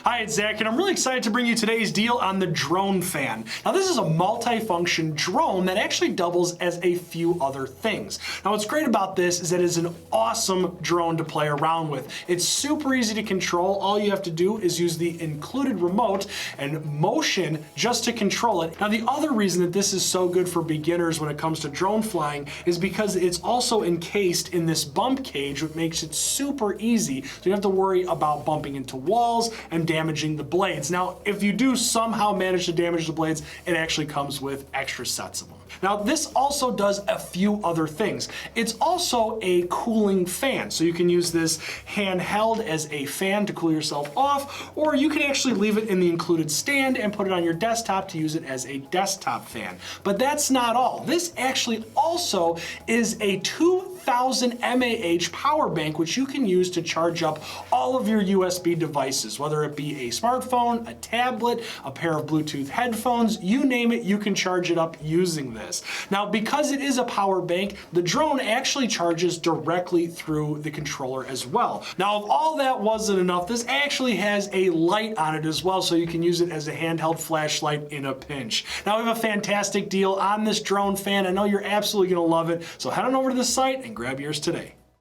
Hi, it's Zach, and I'm really excited to bring you today's deal on the Drone Fan. Now, this is a multi-function drone that actually doubles as a few other things. Now, what's great about this is that it's an awesome drone to play around with. It's super easy to control. All you have to do is use the included remote and motion just to control it. Now, the other reason that this is so good for beginners when it comes to drone flying is because it's also encased in this bump cage, which makes it super easy. So you don't have to worry about bumping into walls and damaging the blades. Now, if you do somehow manage to damage the blades, it actually comes with extra sets of them. Now, this also does a few other things. It's also a cooling fan, so you can use this handheld as a fan to cool yourself off, or you can actually leave it in the included stand and put it on your desktop to use it as a desktop fan. But that's not all. This actually also is a 2,000 mAh power bank, which you can use to charge up all of your USB devices, whether it be a smartphone, a tablet, a pair of Bluetooth headphones, you name it, you can charge it up using this. Now, because it is a power bank, the drone actually charges directly through the controller as well. Now, if all that wasn't enough, this actually has a light on it as well, so you can use it as a handheld flashlight in a pinch. Now, we have a fantastic deal on this Drone Fan. I know you're absolutely gonna love it, so head on over to the site and grab yours today.